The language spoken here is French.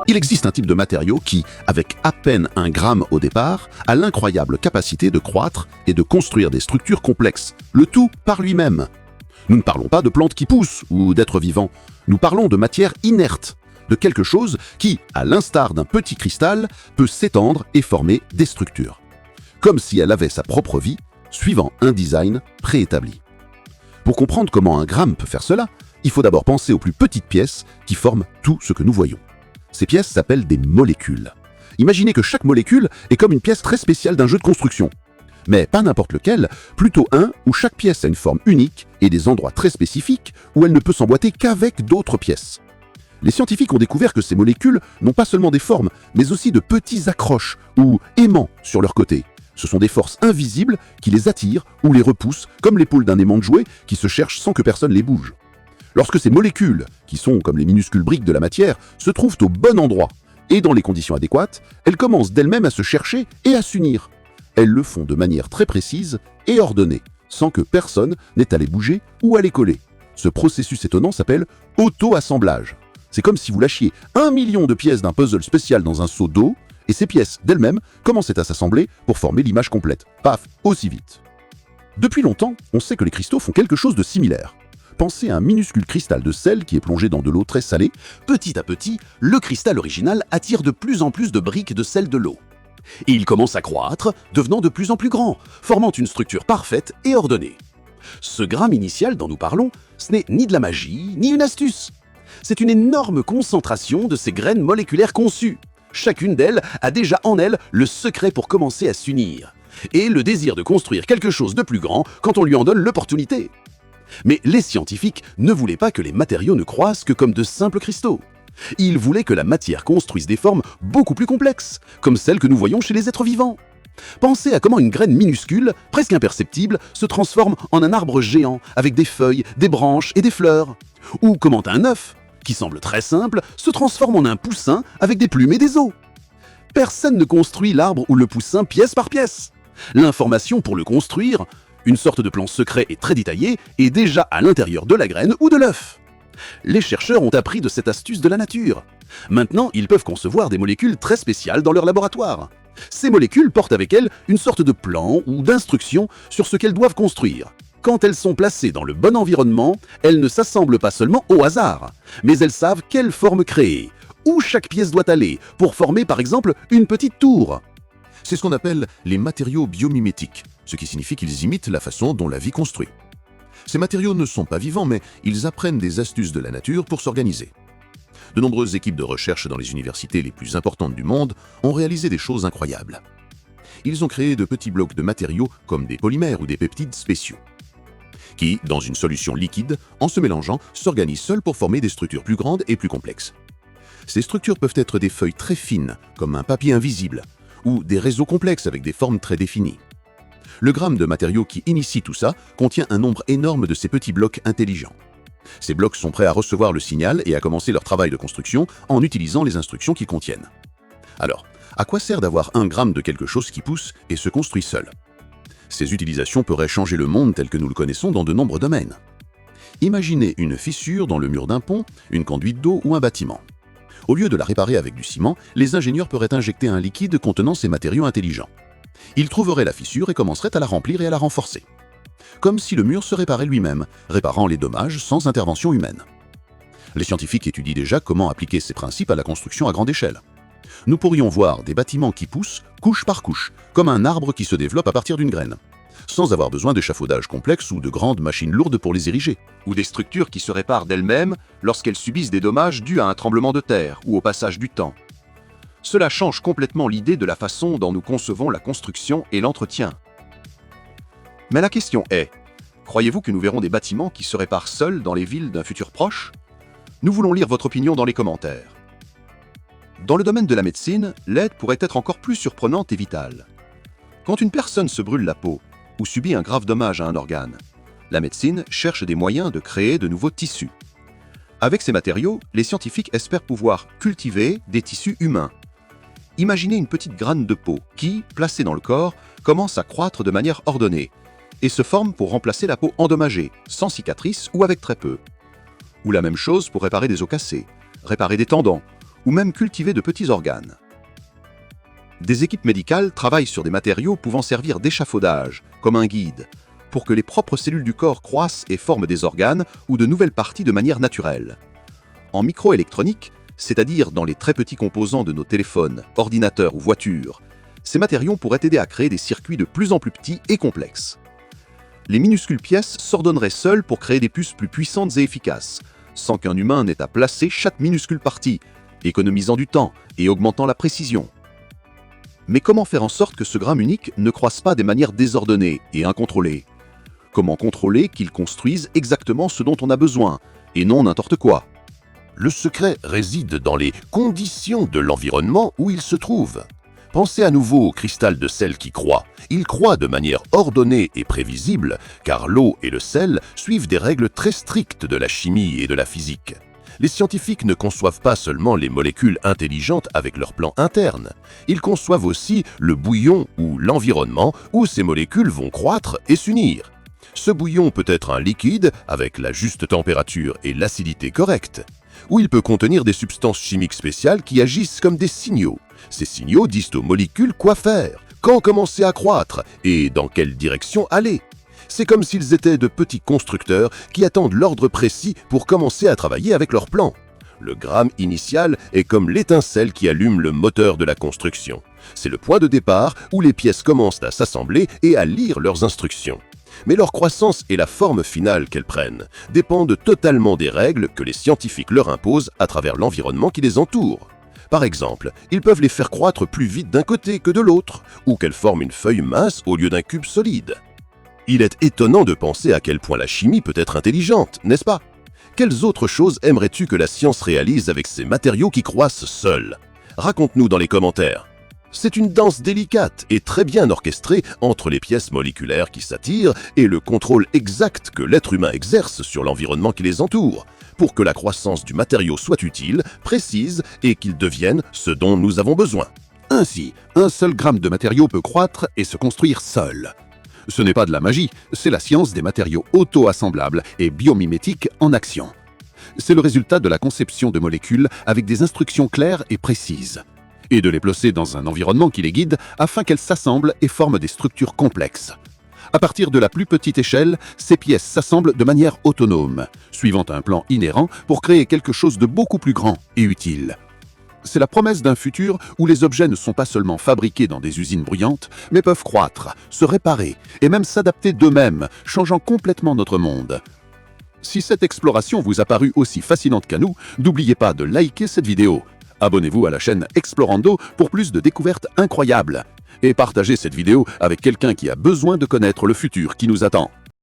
Il existe un type de matériau qui, avec à peine 1 gramme au départ, a l'incroyable capacité de croître et de construire des structures complexes, le tout par lui-même. Nous ne parlons pas de plantes qui poussent ou d'êtres vivants, nous parlons de matière inerte, de quelque chose qui, à l'instar d'un petit cristal, peut s'étendre et former des structures. Comme si elle avait sa propre vie, suivant un design préétabli. Pour comprendre comment un gramme peut faire cela, il faut d'abord penser aux plus petites pièces qui forment tout ce que nous voyons. Ces pièces s'appellent des molécules. Imaginez que chaque molécule est comme une pièce très spéciale d'un jeu de construction. Mais pas n'importe lequel, plutôt un où chaque pièce a une forme unique et des endroits très spécifiques où elle ne peut s'emboîter qu'avec d'autres pièces. Les scientifiques ont découvert que ces molécules n'ont pas seulement des formes, mais aussi de petits accroches ou aimants sur leurs côtés. Ce sont des forces invisibles qui les attirent ou les repoussent, comme l'épaule d'un aimant de jouet qui se cherche sans que personne les bouge. Lorsque ces molécules, qui sont comme les minuscules briques de la matière, se trouvent au bon endroit et dans les conditions adéquates, elles commencent d'elles-mêmes à se chercher et à s'unir. Elles le font de manière très précise et ordonnée, sans que personne n'ait à les bouger ou à les coller. Ce processus étonnant s'appelle auto-assemblage. C'est comme si vous lâchiez 1 million de pièces d'un puzzle spécial dans un seau d'eau, et ces pièces d'elles-mêmes commençaient à s'assembler pour former l'image complète. Paf, aussi vite. Depuis longtemps, on sait que les cristaux font quelque chose de similaire. Pensez à un minuscule cristal de sel qui est plongé dans de l'eau très salée. Petit à petit, le cristal original attire de plus en plus de briques de sel de l'eau. Et il commence à croître, devenant de plus en plus grand, formant une structure parfaite et ordonnée. Ce gramme initial dont nous parlons, ce n'est ni de la magie, ni une astuce. C'est une énorme concentration de ces graines moléculaires conçues. Chacune d'elles a déjà en elle le secret pour commencer à s'unir, et le désir de construire quelque chose de plus grand quand on lui en donne l'opportunité. Mais les scientifiques ne voulaient pas que les matériaux ne croissent que comme de simples cristaux. Ils voulaient que la matière construise des formes beaucoup plus complexes, comme celles que nous voyons chez les êtres vivants. Pensez à comment une graine minuscule, presque imperceptible, se transforme en un arbre géant, avec des feuilles, des branches et des fleurs. Ou comment un œuf, qui semble très simple, se transforme en un poussin avec des plumes et des os. Personne ne construit l'arbre ou le poussin pièce par pièce. L'information pour le construire, une sorte de plan secret et très détaillé, est déjà à l'intérieur de la graine ou de l'œuf. Les chercheurs ont appris de cette astuce de la nature. Maintenant, ils peuvent concevoir des molécules très spéciales dans leur laboratoire. Ces molécules portent avec elles une sorte de plan ou d'instruction sur ce qu'elles doivent construire. Quand elles sont placées dans le bon environnement, elles ne s'assemblent pas seulement au hasard, mais elles savent quelle forme créer, où chaque pièce doit aller, pour former par exemple une petite tour. C'est ce qu'on appelle les matériaux biomimétiques, ce qui signifie qu'ils imitent la façon dont la vie construit. Ces matériaux ne sont pas vivants, mais ils apprennent des astuces de la nature pour s'organiser. De nombreuses équipes de recherche dans les universités les plus importantes du monde ont réalisé des choses incroyables. Ils ont créé de petits blocs de matériaux comme des polymères ou des peptides spéciaux, qui, dans une solution liquide, en se mélangeant, s'organisent seuls pour former des structures plus grandes et plus complexes. Ces structures peuvent être des feuilles très fines, comme un papier invisible, ou des réseaux complexes avec des formes très définies. Le gramme de matériaux qui initie tout ça contient un nombre énorme de ces petits blocs intelligents. Ces blocs sont prêts à recevoir le signal et à commencer leur travail de construction en utilisant les instructions qu'ils contiennent. Alors, à quoi sert d'avoir 1 gramme de quelque chose qui pousse et se construit seul ? Ces utilisations pourraient changer le monde tel que nous le connaissons dans de nombreux domaines. Imaginez une fissure dans le mur d'un pont, une conduite d'eau ou un bâtiment. Au lieu de la réparer avec du ciment, les ingénieurs pourraient injecter un liquide contenant ces matériaux intelligents. Ils trouveraient la fissure et commenceraient à la remplir et à la renforcer. Comme si le mur se réparait lui-même, réparant les dommages sans intervention humaine. Les scientifiques étudient déjà comment appliquer ces principes à la construction à grande échelle. Nous pourrions voir des bâtiments qui poussent, couche par couche, comme un arbre qui se développe à partir d'une graine, sans avoir besoin d'échafaudages complexes ou de grandes machines lourdes pour les ériger. Ou des structures qui se réparent d'elles-mêmes lorsqu'elles subissent des dommages dus à un tremblement de terre ou au passage du temps. Cela change complètement l'idée de la façon dont nous concevons la construction et l'entretien. Mais la question est, croyez-vous que nous verrons des bâtiments qui se réparent seuls dans les villes d'un futur proche ? Nous voulons lire votre opinion dans les commentaires. Dans le domaine de la médecine, l'aide pourrait être encore plus surprenante et vitale. Quand une personne se brûle la peau ou subit un grave dommage à un organe, la médecine cherche des moyens de créer de nouveaux tissus. Avec ces matériaux, les scientifiques espèrent pouvoir cultiver des tissus humains. Imaginez une petite graine de peau qui, placée dans le corps, commence à croître de manière ordonnée et se forme pour remplacer la peau endommagée, sans cicatrices ou avec très peu. Ou la même chose pour réparer des os cassés, réparer des tendons ou même cultiver de petits organes. Des équipes médicales travaillent sur des matériaux pouvant servir d'échafaudage, comme un guide, pour que les propres cellules du corps croissent et forment des organes ou de nouvelles parties de manière naturelle. En microélectronique, c'est-à-dire dans les très petits composants de nos téléphones, ordinateurs ou voitures, ces matériaux pourraient aider à créer des circuits de plus en plus petits et complexes. Les minuscules pièces s'ordonneraient seules pour créer des puces plus puissantes et efficaces, sans qu'un humain n'ait à placer chaque minuscule partie, économisant du temps et augmentant la précision. Mais comment faire en sorte que ce gramme unique ne croisse pas de manière désordonnée et incontrôlée? Comment contrôler qu'il construise exactement ce dont on a besoin, et non n'importe quoi? Le secret réside dans les conditions de l'environnement où il se trouve. Pensez à nouveau au cristal de sel qui croît. Il croît de manière ordonnée et prévisible, car l'eau et le sel suivent des règles très strictes de la chimie et de la physique. Les scientifiques ne conçoivent pas seulement les molécules intelligentes avec leur plan interne, ils conçoivent aussi le bouillon ou l'environnement où ces molécules vont croître et s'unir. Ce bouillon peut être un liquide avec la juste température et l'acidité correcte, ou il peut contenir des substances chimiques spéciales qui agissent comme des signaux. Ces signaux disent aux molécules quoi faire, quand commencer à croître et dans quelle direction aller. C'est comme s'ils étaient de petits constructeurs qui attendent l'ordre précis pour commencer à travailler avec leur plan. Le gramme initial est comme l'étincelle qui allume le moteur de la construction. C'est le point de départ où les pièces commencent à s'assembler et à lire leurs instructions. Mais leur croissance et la forme finale qu'elles prennent dépendent totalement des règles que les scientifiques leur imposent à travers l'environnement qui les entoure. Par exemple, ils peuvent les faire croître plus vite d'un côté que de l'autre, ou qu'elles forment une feuille mince au lieu d'un cube solide. Il est étonnant de penser à quel point la chimie peut être intelligente, n'est-ce pas? Quelles autres choses aimerais-tu que la science réalise avec ces matériaux qui croissent seuls? Raconte-nous dans les commentaires. C'est une danse délicate et très bien orchestrée entre les pièces moléculaires qui s'attirent et le contrôle exact que l'être humain exerce sur l'environnement qui les entoure, pour que la croissance du matériau soit utile, précise et qu'il devienne ce dont nous avons besoin. Ainsi, un seul gramme de matériau peut croître et se construire seul. Ce n'est pas de la magie, c'est la science des matériaux auto-assemblables et biomimétiques en action. C'est le résultat de la conception de molécules avec des instructions claires et précises, et de les placer dans un environnement qui les guide afin qu'elles s'assemblent et forment des structures complexes. À partir de la plus petite échelle, ces pièces s'assemblent de manière autonome, suivant un plan inhérent pour créer quelque chose de beaucoup plus grand et utile. C'est la promesse d'un futur où les objets ne sont pas seulement fabriqués dans des usines bruyantes, mais peuvent croître, se réparer et même s'adapter d'eux-mêmes, changeant complètement notre monde. Si cette exploration vous a paru aussi fascinante qu'à nous, n'oubliez pas de liker cette vidéo. Abonnez-vous à la chaîne Explorando pour plus de découvertes incroyables. Et partagez cette vidéo avec quelqu'un qui a besoin de connaître le futur qui nous attend.